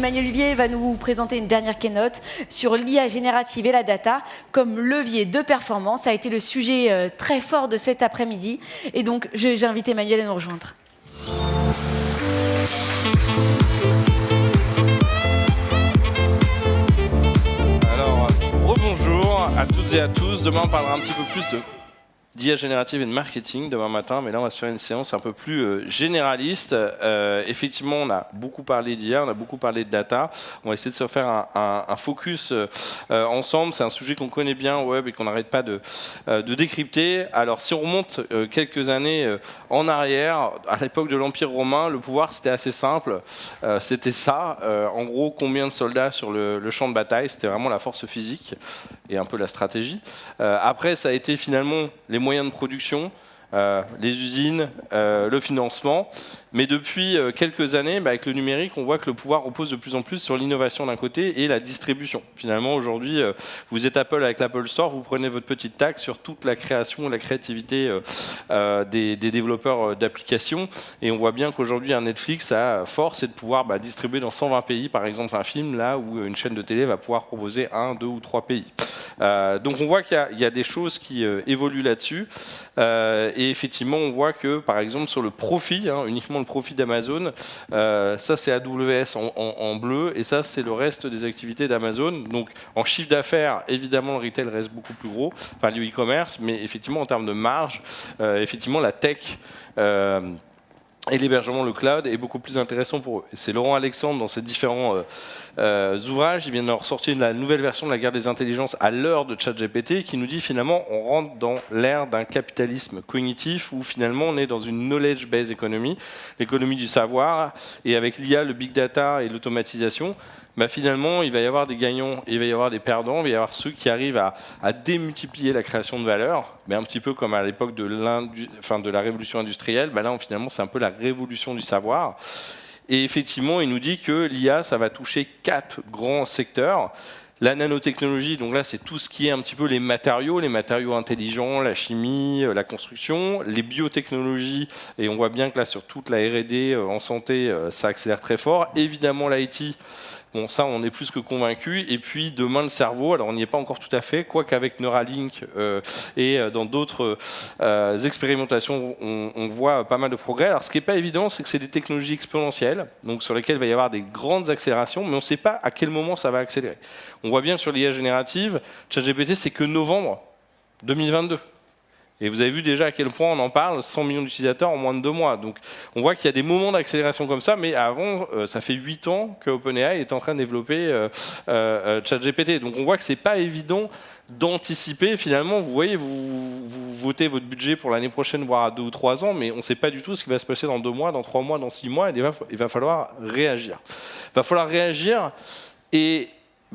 Emmanuel Vivier va nous présenter une dernière keynote sur l'IA générative et la data comme levier de performance. Ça a été le sujet très fort de cet après-midi. Et donc, j'invite Emmanuel à nous rejoindre. Alors, rebonjour à toutes et à tous. Demain, on parlera un petit peu plus d'IA générative et de marketing demain matin, mais là on va se faire une séance un peu plus généraliste. Effectivement, on a beaucoup parlé d'IA, on a beaucoup parlé de data. On va essayer de se faire un focus ensemble. C'est un sujet qu'on connaît bien au web et qu'on n'arrête pas de décrypter. Alors, si on remonte quelques années en arrière, à l'époque de l'Empire romain, le pouvoir c'était assez simple. C'était ça. En gros, combien de soldats sur le champ de bataille? C'était vraiment la force physique et un peu la stratégie. Après, ça a été finalement les moyens de production, les usines, le financement. Mais depuis quelques années, avec le numérique, on voit que le pouvoir repose de plus en plus sur l'innovation d'un côté et la distribution. Finalement, aujourd'hui, vous êtes Apple avec l'Apple Store, vous prenez votre petite taxe sur toute la création et la créativité des développeurs d'applications. Et on voit bien qu'aujourd'hui, un Netflix a force, c'est de pouvoir distribuer dans 120 pays, par exemple, un film, là où une chaîne de télé va pouvoir proposer 1, 2 ou 3 pays. Donc on voit qu'il y a des choses qui évoluent là-dessus. Et effectivement, on voit que, par exemple, sur le profit, uniquement le profit d'Amazon, ça c'est AWS en bleu, et ça c'est le reste des activités d'Amazon. Donc en chiffre d'affaires, évidemment, le retail reste beaucoup plus gros, enfin le e-commerce, mais effectivement en termes de marge, effectivement la tech et l'hébergement, le cloud, est beaucoup plus intéressant pour eux. C'est Laurent Alexandre, dans ses différents ouvrages, il vient de ressortir la nouvelle version de la guerre des intelligences à l'heure de ChatGPT, qui nous dit finalement on rentre dans l'ère d'un capitalisme cognitif où finalement on est dans une knowledge-based economy, l'économie du savoir, et avec l'IA, le big data et l'automatisation, finalement, il va y avoir des gagnants, il va y avoir des perdants, il va y avoir ceux qui arrivent à démultiplier la création de valeur, mais un petit peu comme à l'époque de la révolution industrielle. Là, finalement, c'est un peu la révolution du savoir. Et effectivement, il nous dit que l'IA, ça va toucher 4 grands secteurs. La nanotechnologie, donc là, c'est tout ce qui est un petit peu les matériaux intelligents, la chimie, la construction, les biotechnologies, et on voit bien que là, sur toute la R&D en santé, ça accélère très fort. Évidemment, l'IT. Bon, ça, on est plus que convaincu. Et puis, demain, le cerveau, alors on n'y est pas encore tout à fait, quoique avec Neuralink et dans d'autres expérimentations, on voit pas mal de progrès. Alors, ce qui n'est pas évident, c'est que c'est des technologies exponentielles, donc sur lesquelles il va y avoir des grandes accélérations, mais on ne sait pas à quel moment ça va accélérer. On voit bien que sur l'IA générative, ChatGPT, c'est que novembre 2022. Et vous avez vu déjà à quel point on en parle, 100 millions d'utilisateurs en moins de 2 mois. Donc on voit qu'il y a des moments d'accélération comme ça, mais avant, ça fait 8 ans que OpenAI est en train de développer ChatGPT. Donc on voit que ce n'est pas évident d'anticiper. Finalement, vous voyez, vous votez votre budget pour l'année prochaine, voire à 2 ou 3 ans, mais on ne sait pas du tout ce qui va se passer dans 2 mois, dans 3 mois, dans 6 mois, et il va falloir réagir. Il va falloir réagir, et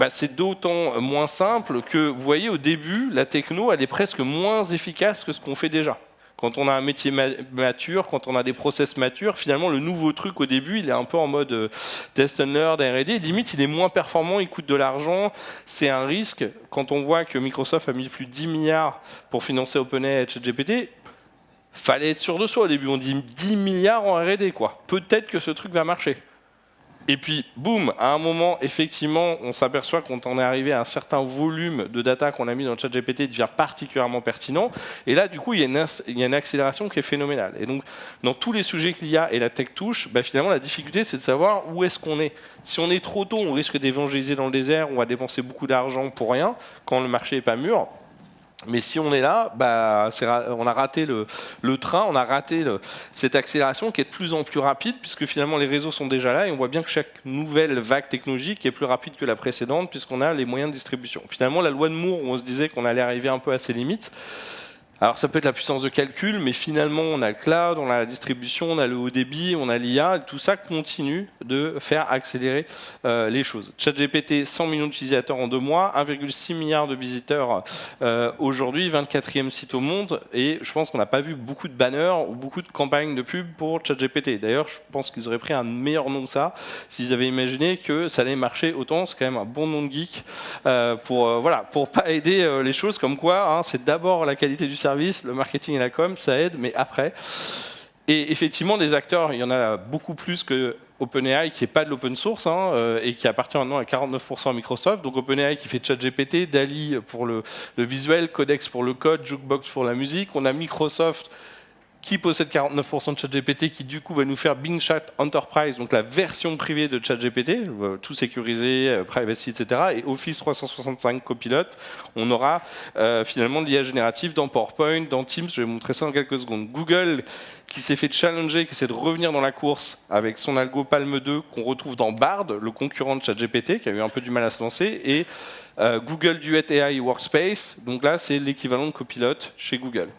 c'est d'autant moins simple que, vous voyez, au début, la techno, elle est presque moins efficace que ce qu'on fait déjà. Quand on a un métier mature, quand on a des process matures, finalement, le nouveau truc, au début, il est un peu en mode test and learn, R&D. Limite, il est moins performant, il coûte de l'argent. C'est un risque. Quand on voit que Microsoft a mis plus de 10 milliards pour financer OpenAI et ChatGPT, fallait être sûr de soi. Au début, on dit 10 milliards en R&D, quoi. Peut-être que ce truc va marcher. Et puis, boum, à un moment, effectivement, on s'aperçoit que quand on est arrivé à un certain volume de data qu'on a mis dans ChatGPT, il devient particulièrement pertinent. Et là, du coup, il y a une accélération qui est phénoménale. Et donc, dans tous les sujets que l'IA et la tech touchent, finalement, la difficulté, c'est de savoir où est-ce qu'on est. Si on est trop tôt, on risque d'évangéliser dans le désert, on va dépenser beaucoup d'argent pour rien, quand le marché n'est pas mûr. Mais si on est là, on a raté le train, on a raté cette accélération qui est de plus en plus rapide, puisque finalement les réseaux sont déjà là, et on voit bien que chaque nouvelle vague technologique est plus rapide que la précédente, puisqu'on a les moyens de distribution. Finalement, la loi de Moore, où on se disait qu'on allait arriver un peu à ses limites, alors ça peut être la puissance de calcul, mais finalement on a le cloud, on a la distribution, on a le haut débit, on a l'IA, tout ça continue de faire accélérer les choses. ChatGPT, 100 millions d'utilisateurs en 2 mois, 1,6 milliard de visiteurs aujourd'hui, 24e site au monde, et je pense qu'on n'a pas vu beaucoup de banners ou beaucoup de campagnes de pub pour ChatGPT. D'ailleurs, je pense qu'ils auraient pris un meilleur nom que ça s'ils avaient imaginé que ça allait marcher autant. C'est quand même un bon nom de geek pour pas aider les choses, comme quoi c'est d'abord la qualité du service, le marketing et la com, ça aide, mais après. Et effectivement, des acteurs, il y en a beaucoup plus que OpenAI, qui n'est pas de l'open source, et qui appartient maintenant à 49% à Microsoft. Donc OpenAI qui fait ChatGPT, DALL-E pour le visuel, Codex pour le code, Jukebox pour la musique. On a Microsoft qui possède 49% de ChatGPT, qui du coup va nous faire Bing Chat Enterprise, donc la version privée de ChatGPT, tout sécurisé, privacy, etc. Et Office 365 Copilot, on aura finalement de l'IA générative dans PowerPoint, dans Teams, je vais vous montrer ça dans quelques secondes. Google, qui s'est fait challenger, qui essaie de revenir dans la course avec son algo Palm 2, qu'on retrouve dans Bard, le concurrent de ChatGPT, qui a eu un peu du mal à se lancer, et Google Duet AI Workspace, donc là c'est l'équivalent de Copilot chez Google.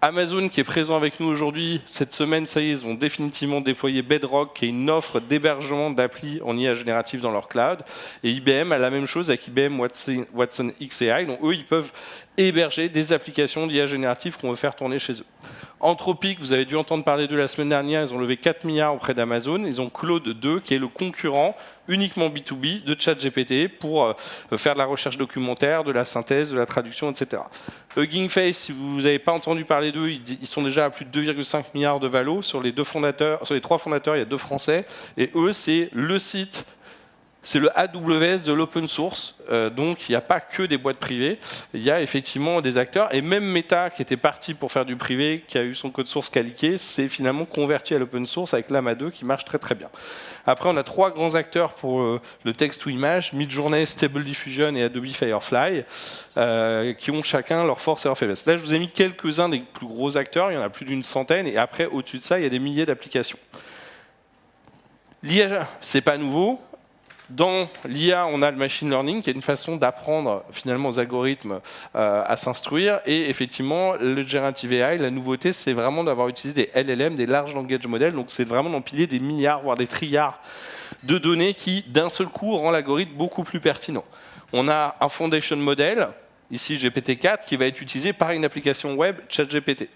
Amazon qui est présent avec nous aujourd'hui, cette semaine, ça y est, ils ont définitivement déployé Bedrock, qui est une offre d'hébergement d'appli en IA générative dans leur cloud. Et IBM a la même chose avec IBM Watson XAI. Donc eux, ils peuvent héberger des applications d'IA générative qu'on veut faire tourner chez eux. Anthropic, vous avez dû entendre parler d'eux la semaine dernière, ils ont levé 4 milliards auprès d'Amazon. Ils ont Claude 2, qui est le concurrent uniquement B2B de ChatGPT pour faire de la recherche documentaire, de la synthèse, de la traduction, etc. Hugging Face, si vous n'avez pas entendu parler d'eux, ils sont déjà à plus de 2,5 milliards de valo. Sur les 3 fondateurs, il y a 2 Français. Et eux, c'est le site, c'est le AWS de l'open source, donc il n'y a pas que des boîtes privées, il y a effectivement des acteurs, et même Meta, qui était parti pour faire du privé, qui a eu son code source qualifié, c'est finalement converti à l'open source avec Llama 2 qui marche très très bien. Après, on a 3 grands acteurs pour le texte ou image, Midjourney, Stable Diffusion et Adobe Firefly, qui ont chacun leur force et leur faiblesse. Là, je vous ai mis quelques-uns des plus gros acteurs, il y en a plus d'une centaine, et après, au-dessus de ça, il y a des milliers d'applications. L'IA, c'est pas nouveau. Dans l'IA, on a le machine learning, qui est une façon d'apprendre finalement aux algorithmes à s'instruire. Et effectivement, le generative AI, la nouveauté, c'est vraiment d'avoir utilisé des LLM, des large language models. Donc c'est vraiment d'empiler des milliards, voire des trilliards de données qui, d'un seul coup, rend l'algorithme beaucoup plus pertinent. On a un foundation model, ici GPT-4, qui va être utilisé par une application web, ChatGPT.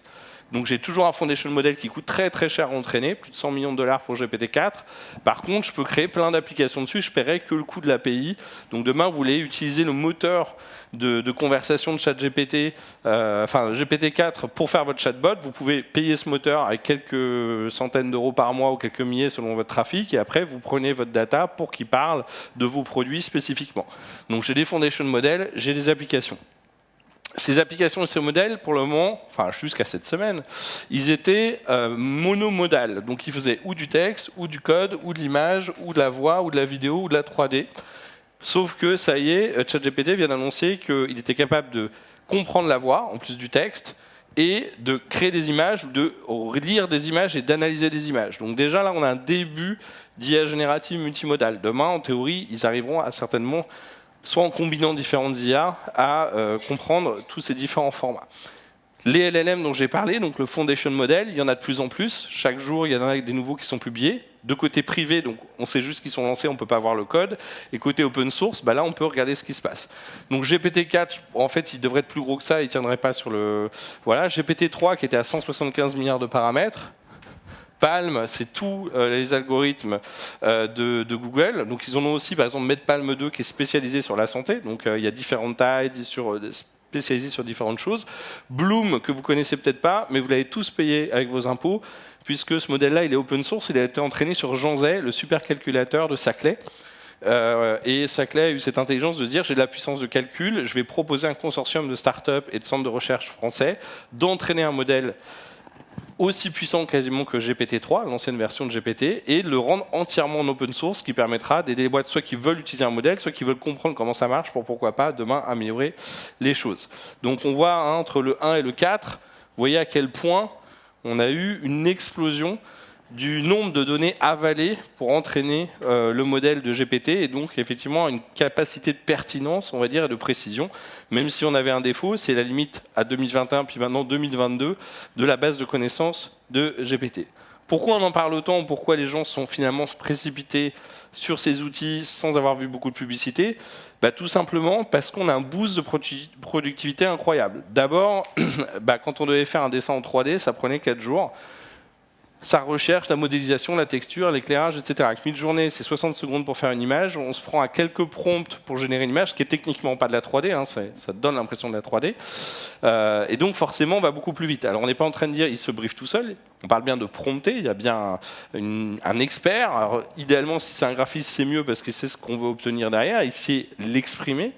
Donc j'ai toujours un foundation model qui coûte très très cher à entraîner, plus de 100 millions de dollars pour GPT-4. Par contre, je peux créer plein d'applications dessus, je paierai que le coût de l'API. Donc demain, vous voulez utiliser le moteur de conversation de ChatGPT, GPT-4 pour faire votre chatbot, vous pouvez payer ce moteur avec quelques centaines d'euros par mois ou quelques milliers selon votre trafic, et après vous prenez votre data pour qu'il parle de vos produits spécifiquement. Donc j'ai des foundation models, j'ai des applications. Ces applications et ces modèles, pour le moment, enfin jusqu'à cette semaine, ils étaient monomodales. Donc ils faisaient ou du texte, ou du code, ou de l'image, ou de la voix, ou de la vidéo, ou de la 3D. Sauf que ça y est, ChatGPT vient d'annoncer qu'il était capable de comprendre la voix, en plus du texte, et de créer des images, ou de lire des images et d'analyser des images. Donc déjà là, on a un début d'IA générative multimodale. Demain, en théorie, ils arriveront à certainement, soit en combinant différentes IA, à comprendre tous ces différents formats. Les LLM dont j'ai parlé, donc le Foundation Model, il y en a de plus en plus. Chaque jour, il y en a des nouveaux qui sont publiés. De côté privé, donc on sait juste qu'ils sont lancés, on ne peut pas voir le code. Et côté open source, bah là, on peut regarder ce qui se passe. Donc GPT-4, en fait, il devrait être plus gros que ça, il ne tiendrait pas sur le... Voilà, GPT-3 qui était à 175 milliards de paramètres. Palm, c'est tous les algorithmes de Google. Donc ils en ont aussi, par exemple, MedPalm 2 qui est spécialisé sur la santé. Donc il y a différentes tailles, spécialisées sur différentes choses. Bloom, que vous connaissez peut-être pas, mais vous l'avez tous payé avec vos impôts, puisque ce modèle-là, il est open source. Il a été entraîné sur Jean Zay, le supercalculateur de Saclay. Et Saclay a eu cette intelligence de se dire j'ai de la puissance de calcul, je vais proposer à un consortium de start-up et de centres de recherche français d'entraîner un modèle aussi puissant quasiment que GPT-3, l'ancienne version de GPT, et de le rendre entièrement en open source, ce qui permettra d'aider les boîtes soit qui veulent utiliser un modèle, soit qui veulent comprendre comment ça marche pour pourquoi pas demain améliorer les choses. Donc on voit entre le 1 et le 4, vous voyez à quel point on a eu une explosion du nombre de données avalées pour entraîner le modèle de GPT, et donc effectivement une capacité de pertinence, on va dire, et de précision. Même si on avait un défaut, c'est la limite à 2021 puis maintenant 2022 de la base de connaissances de GPT. Pourquoi on en parle autant? Pourquoi les gens sont finalement précipités sur ces outils sans avoir vu beaucoup de publicité? Tout simplement parce qu'on a un boost de productivité incroyable. D'abord, quand on devait faire un dessin en 3D, ça prenait 4 jours. sa recherche, la modélisation, la texture, l'éclairage, etc. Avec Midjourney, c'est 60 secondes pour faire une image. On se prend à quelques prompts pour générer une image, qui est techniquement pas de la 3D, hein, ça donne l'impression de la 3D. Et donc forcément, on va beaucoup plus vite. Alors on n'est pas en train de dire il se briefe tout seul. On parle bien de prompter, il y a bien un expert. Alors, idéalement, si c'est un graphiste, c'est mieux parce qu'il sait ce qu'on veut obtenir derrière. Il sait l'exprimer,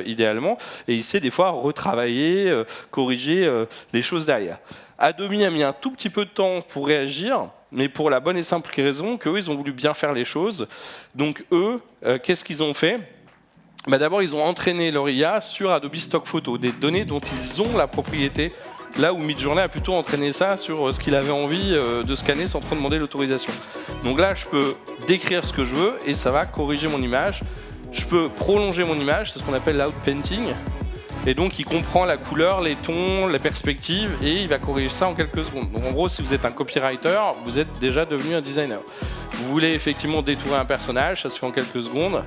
idéalement. Et il sait des fois retravailler, corriger les choses derrière. Adobe a mis un tout petit peu de temps pour réagir, mais pour la bonne et simple raison qu'eux, ils ont voulu bien faire les choses. Donc eux, qu'est-ce qu'ils ont fait ? D'abord, ils ont entraîné leur IA sur Adobe Stock Photo, des données dont ils ont la propriété, là où Midjourney a plutôt entraîné ça sur ce qu'il avait envie de scanner sans trop demander l'autorisation. Donc là, je peux décrire ce que je veux et ça va corriger mon image. Je peux prolonger mon image, c'est ce qu'on appelle l'outpainting. Et donc, il comprend la couleur, les tons, les perspectives, et il va corriger ça en quelques secondes. Donc, en gros, si vous êtes un copywriter, vous êtes déjà devenu un designer. Vous voulez effectivement détourer un personnage, ça se fait en quelques secondes.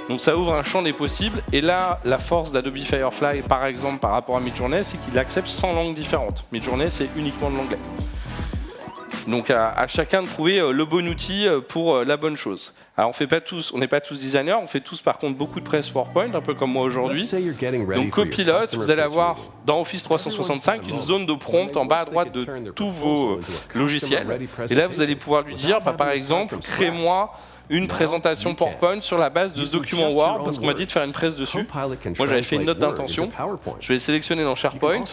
Donc, ça ouvre un champ des possibles. Et là, la force d'Adobe Firefly, par exemple, par rapport à Midjourney, c'est qu'il accepte 100 langues différentes. Midjourney, c'est uniquement de l'anglais. Donc, à chacun de trouver le bon outil pour la bonne chose. Alors on n'est pas tous designers, on fait tous par contre beaucoup de presse PowerPoint, un peu comme moi aujourd'hui. Donc Copilot, vous allez avoir dans Office 365 une zone de prompt en bas à droite de tous vos logiciels. Et là, vous allez pouvoir lui dire, par exemple, crée-moi une présentation PowerPoint sur la base de ce document Word, parce qu'on m'a dit de faire une presse dessus. Moi, j'avais fait une note d'intention. Je vais sélectionner dans SharePoint.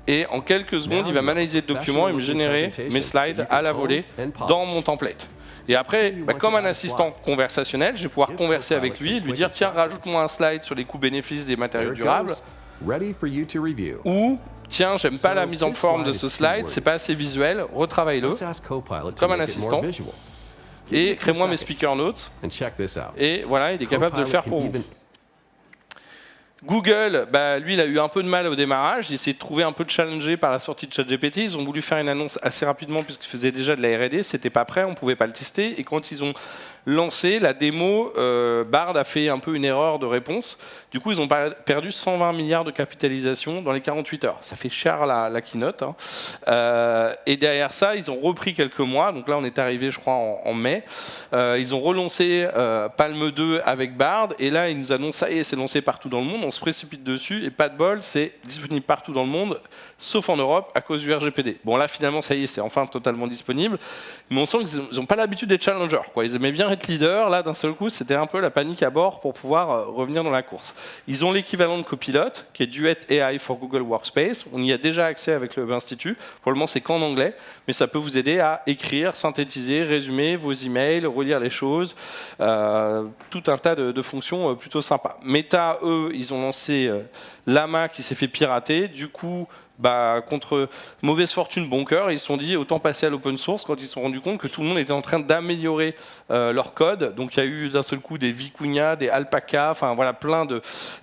Et en quelques secondes, il va m'analyser le document et me générer mes slides à la volée dans mon template. Et après, comme un assistant conversationnel, je vais pouvoir converser avec lui et lui dire « Tiens, rajoute-moi un slide sur les coûts-bénéfices des matériaux durables. » Ou « Tiens, j'aime pas la mise en forme de ce slide, c'est pas assez visuel, retravaille-le. » Comme un assistant. Et crée-moi mes speaker notes. Et voilà, il est capable de le faire pour vous. Google, lui, il a eu un peu de mal au démarrage. Il s'est trouvé un peu challengé par la sortie de ChatGPT. Ils ont voulu faire une annonce assez rapidement puisqu'ils faisaient déjà de la R&D. C'était pas prêt, on pouvait pas le tester. Et quand ils ont lancé la démo, Bard a fait un peu une erreur de réponse. Du coup, ils ont perdu 120 milliards de capitalisation dans les 48 heures. Ça fait cher la keynote. Hein. Et derrière ça, ils ont repris quelques mois. Donc là, on est arrivé, je crois, en mai. Ils ont relancé Palm 2 avec Bard. Et là, ils nous annoncent, ça y est, c'est lancé partout dans le monde. On se précipite dessus. Et pas de bol, c'est disponible partout dans le monde, sauf en Europe, à cause du RGPD. Bon, là, finalement, ça y est, c'est enfin totalement disponible. Mais on sent qu'ils n'ont pas l'habitude d'être challengers, quoi. Ils aimaient bien être leaders. Là, d'un seul coup, c'était un peu la panique à bord pour pouvoir revenir dans la course. Ils ont l'équivalent de Copilot, qui est Duet AI for Google Workspace. On y a déjà accès avec le Web Institute. Pour le moment, c'est qu'en anglais, mais ça peut vous aider à écrire, synthétiser, résumer vos emails, relire les choses. Tout un tas de fonctions plutôt sympas. Meta, eux, ils ont lancé Llama qui s'est fait pirater. Du coup, contre mauvaise fortune, bon cœur, ils se sont dit autant passer à l'open source quand ils se sont rendus compte que tout le monde était en train d'améliorer leur code. Donc il y a eu d'un seul coup des vicugnas, des alpacas, enfin voilà, plein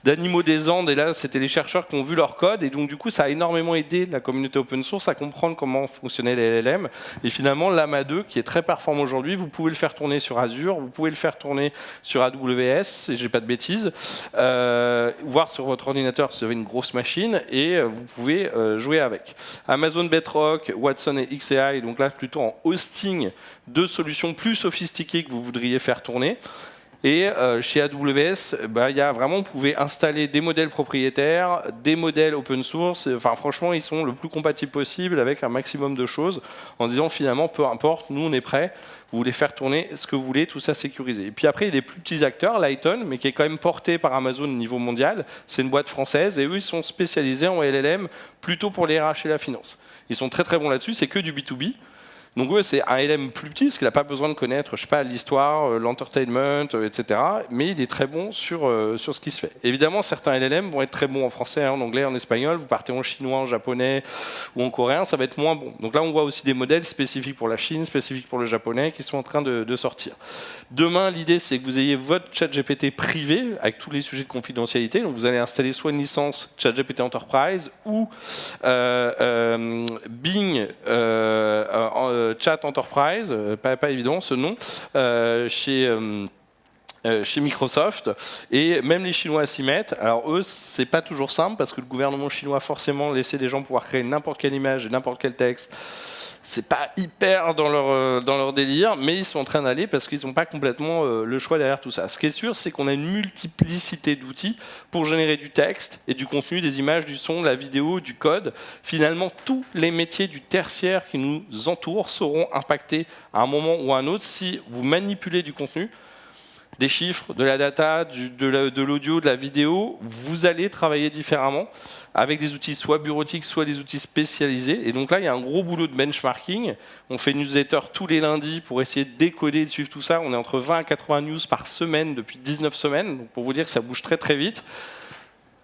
d'animaux des Andes. Et là, c'était les chercheurs qui ont vu leur code. Et donc du coup, ça a énormément aidé la communauté open source à comprendre comment fonctionnaient les LLM. Et finalement, Llama 2, qui est très performant aujourd'hui, vous pouvez le faire tourner sur Azure, vous pouvez le faire tourner sur AWS, si j'ai pas de bêtises, voire sur votre ordinateur si vous avez une grosse machine, et vous pouvez jouer avec. Amazon Bedrock, Watson et XAI, donc là plutôt en hosting de solutions plus sophistiquées que vous voudriez faire tourner. Et chez AWS, il y a vraiment, vous pouvez installer des modèles propriétaires, des modèles open source. Enfin, franchement, ils sont le plus compatibles possible avec un maximum de choses en disant finalement, peu importe, nous on est prêts. Vous voulez faire tourner ce que vous voulez, tout ça sécurisé. Et puis après, il y a des plus petits acteurs, Lighton, mais qui est quand même porté par Amazon au niveau mondial. C'est une boîte française et eux, ils sont spécialisés en LLM plutôt pour les RH et la finance. Ils sont très très bons là-dessus, c'est que du B2B. Donc ouais, c'est un LM plus petit, parce qu'il n'a pas besoin de connaître, je sais pas, l'histoire, l'entertainment, etc. Mais il est très bon sur ce qui se fait. Évidemment, certains LLM vont être très bons en français, en anglais, en espagnol. Vous partez en chinois, en japonais ou en coréen, ça va être moins bon. Donc là, on voit aussi des modèles spécifiques pour la Chine, spécifiques pour le japonais, qui sont en train de sortir. Demain, l'idée, c'est que vous ayez votre ChatGPT privé, avec tous les sujets de confidentialité. Donc vous allez installer soit une licence ChatGPT Enterprise ou Bing Chat Enterprise, pas évident ce nom, chez chez Microsoft, et même les Chinois s'y mettent. Alors eux, c'est pas toujours simple parce que le gouvernement chinois forcément laisser des gens pouvoir créer n'importe quelle image et n'importe quel texte. C'est pas hyper dans leur délire, mais ils sont en train d'aller parce qu'ils n'ont pas complètement le choix derrière tout ça. Ce qui est sûr, c'est qu'on a une multiplicité d'outils pour générer du texte et du contenu, des images, du son, de la vidéo, du code. Finalement, tous les métiers du tertiaire qui nous entourent seront impactés à un moment ou à un autre si vous manipulez du contenu, des chiffres, de la data, de l'audio, de la vidéo, vous allez travailler différemment avec des outils soit bureautiques, soit des outils spécialisés. Et donc là, il y a un gros boulot de benchmarking. On fait une newsletter tous les lundis pour essayer de décoder et de suivre tout ça. On est entre 20 à 80 news par semaine depuis 19 semaines. Donc pour vous dire que ça bouge très très vite.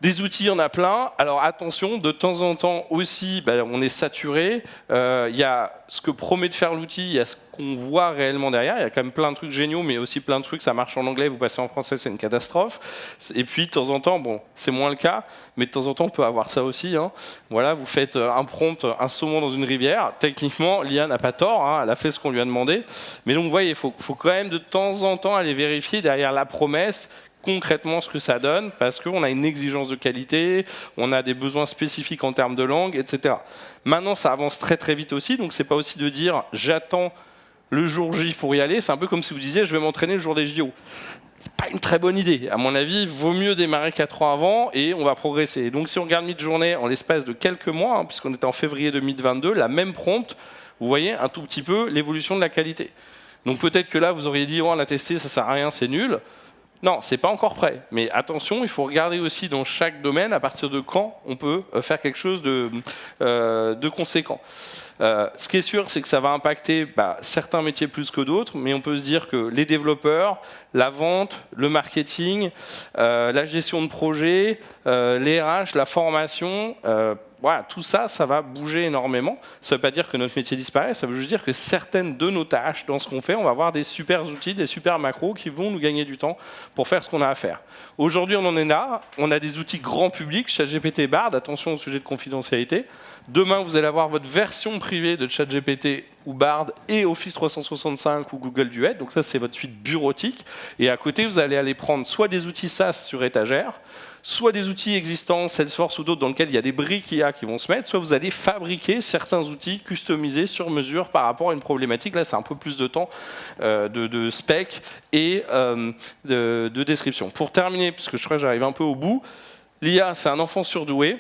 Des outils, il y en a plein. Alors attention, de temps en temps aussi, on est saturé. Il y a ce que promet de faire l'outil, il y a ce qu'on voit réellement derrière. Il y a quand même plein de trucs géniaux, mais aussi plein de trucs, ça marche en anglais, vous passez en français, c'est une catastrophe. Et puis de temps en temps, bon, c'est moins le cas, mais de temps en temps, on peut avoir ça aussi. Hein. Voilà, vous faites un prompt, un saumon dans une rivière. Techniquement, l'IA n'a pas tort, hein, elle a fait ce qu'on lui a demandé. Mais donc, vous voyez, il faut quand même de temps en temps aller vérifier derrière la promesse concrètement ce que ça donne, parce qu'on a une exigence de qualité, on a des besoins spécifiques en termes de langue, etc. Maintenant, ça avance très très vite aussi, donc c'est pas aussi de dire j'attends le jour J pour y aller, c'est un peu comme si vous disiez je vais m'entraîner le jour des JO. C'est pas une très bonne idée. À mon avis, il vaut mieux démarrer 4 ans avant et on va progresser. Donc si on regarde Midjourney en l'espace de quelques mois, hein, puisqu'on était en février 2022, la même prompt, vous voyez un tout petit peu l'évolution de la qualité. Donc peut-être que là, vous auriez dit oh, on a testé, ça sert à rien, c'est nul. Non, c'est pas encore prêt. Mais attention, il faut regarder aussi dans chaque domaine à partir de quand on peut faire quelque chose de conséquent. Ce qui est sûr, c'est que ça va impacter certains métiers plus que d'autres, mais on peut se dire que les développeurs, la vente, le marketing, la gestion de projet, les RH, la formation, voilà, tout ça, ça va bouger énormément. Ça ne veut pas dire que notre métier disparaît, ça veut juste dire que certaines de nos tâches dans ce qu'on fait, on va avoir des super outils, des super macros qui vont nous gagner du temps pour faire ce qu'on a à faire. Aujourd'hui, on en est là, on a des outils grand public, ChatGPT, Bard, attention au sujet de confidentialité. Demain, vous allez avoir votre version privée de ChatGPT ou Bard et Office 365 ou Google Duet. Donc ça, c'est votre suite bureautique. Et à côté, vous allez aller prendre soit des outils SaaS sur étagère, soit des outils existants, Salesforce ou d'autres, dans lesquels il y a des briques IA qui vont se mettre, soit vous allez fabriquer certains outils customisés sur mesure par rapport à une problématique. Là, c'est un peu plus de temps de spec et de description. Pour terminer, puisque je crois que j'arrive un peu au bout, l'IA, c'est un enfant surdoué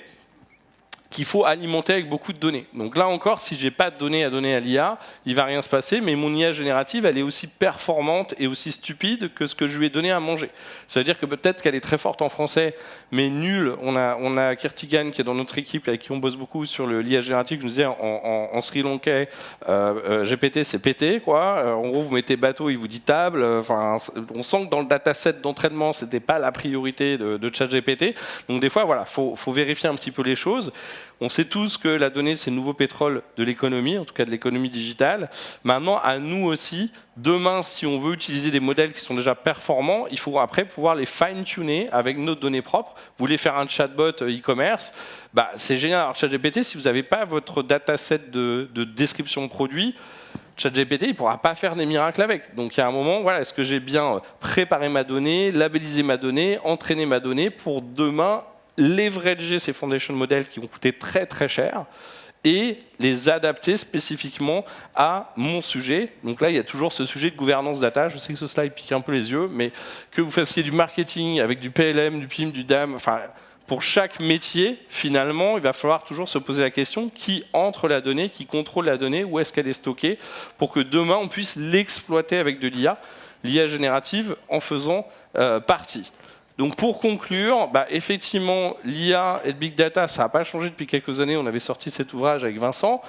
qu'il faut alimenter avec beaucoup de données. Donc là encore, si je n'ai pas de données à donner à l'IA, il ne va rien se passer, mais mon IA générative, elle est aussi performante et aussi stupide que ce que je lui ai donné à manger. Ça veut dire que peut-être qu'elle est très forte en français, mais nulle. On a Kirtigan qui est dans notre équipe, avec qui on bosse beaucoup sur l'IA générative, qui nous disait en Sri Lankais, GPT c'est pété, quoi. En gros, vous mettez bateau, il vous dit table. Enfin, on sent que dans le dataset d'entraînement, ce n'était pas la priorité de ChatGPT. Donc des fois, voilà, faut vérifier un petit peu les choses. On sait tous que la donnée, c'est le nouveau pétrole de l'économie, en tout cas de l'économie digitale. Maintenant, à nous aussi, demain, si on veut utiliser des modèles qui sont déjà performants, il faut après pouvoir les fine-tuner avec nos données propres. Vous voulez faire un chatbot e-commerce, c'est génial. Alors, ChatGPT, si vous n'avez pas votre dataset de description de produit, ChatGPT, il ne pourra pas faire des miracles avec. Donc, il y a un moment, voilà, est-ce que j'ai bien préparé ma donnée, labellisé ma donnée, entraîné ma donnée pour demain leverager ces foundation models qui vont coûter très très cher et les adapter spécifiquement à mon sujet. Donc là, il y a toujours ce sujet de gouvernance data. Je sais que ce slide pique un peu les yeux, mais que vous fassiez du marketing avec du PLM, du PIM, du DAM, enfin, pour chaque métier, finalement, il va falloir toujours se poser la question qui entre la donnée, qui contrôle la donnée, où est-ce qu'elle est stockée, pour que demain, on puisse l'exploiter avec de l'IA générative en faisant partie. Donc pour conclure, effectivement, l'IA et le big data, ça n'a pas changé depuis quelques années. On avait sorti cet ouvrage avec Vincent.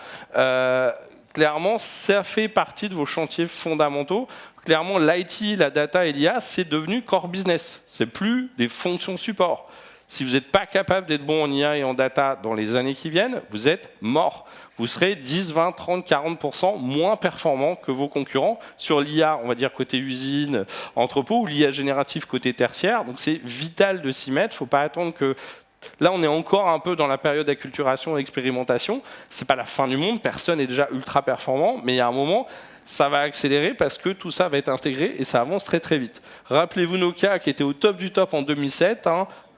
Clairement, ça fait partie de vos chantiers fondamentaux. Clairement, l'IT, la data et l'IA, c'est devenu core business. C'est plus des fonctions support. Si vous n'êtes pas capable d'être bon en IA et en data dans les années qui viennent, vous êtes mort. Vous serez 10, 20, 30, 40% moins performant que vos concurrents sur l'IA, on va dire côté usine, entrepôt, ou l'IA générative côté tertiaire. Donc c'est vital de s'y mettre. Il ne faut pas attendre que... Là, on est encore un peu dans la période d'acculturation et d'expérimentation. Ce n'est pas la fin du monde. Personne n'est déjà ultra performant. Mais il y a un moment... ça va accélérer parce que tout ça va être intégré et ça avance très très vite. Rappelez-vous Nokia qui était au top du top en 2007,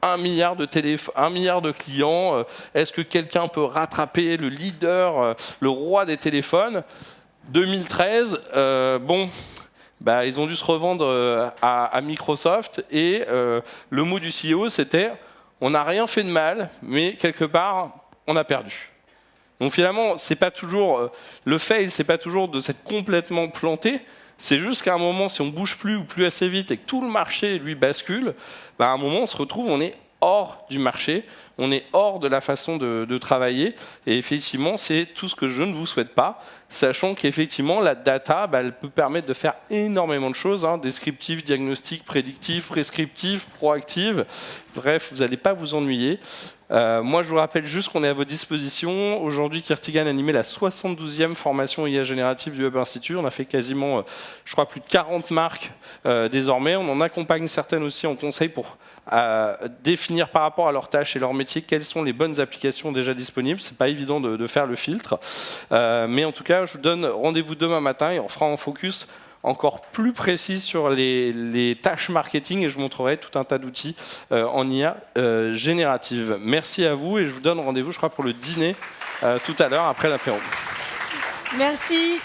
1 milliard de clients. Est-ce que quelqu'un peut rattraper le leader, le roi des téléphones? 2013, ils ont dû se revendre à Microsoft et le mot du CEO c'était on n'a rien fait de mal, mais quelque part on a perdu. Donc finalement, c'est pas toujours le fail, c'est pas toujours de s'être complètement planté. C'est juste qu'à un moment, si on bouge plus ou plus assez vite et que tout le marché lui bascule, à un moment, on se retrouve, on est hors du marché, on est hors de la façon de travailler. Et effectivement, c'est tout ce que je ne vous souhaite pas, sachant qu'effectivement, la data, elle peut permettre de faire énormément de choses, descriptif, diagnostic, prédictif, prescriptif, proactif. Bref, vous n'allez pas vous ennuyer. Moi, je vous rappelle juste qu'on est à votre disposition. Aujourd'hui, Kirtigan a animé la 72e formation IA générative du Web Institute. On a fait quasiment, je crois, plus de 40 marques désormais. On en accompagne certaines aussi en conseil pour définir par rapport à leurs tâches et leurs métiers quelles sont les bonnes applications déjà disponibles. C'est pas évident de faire le filtre. Mais en tout cas, je vous donne rendez-vous demain matin et on fera un focus encore plus précis sur les tâches marketing et je vous montrerai tout un tas d'outils en IA générative. Merci à vous et je vous donne rendez-vous, je crois, pour le dîner tout à l'heure après l'apéro. Merci.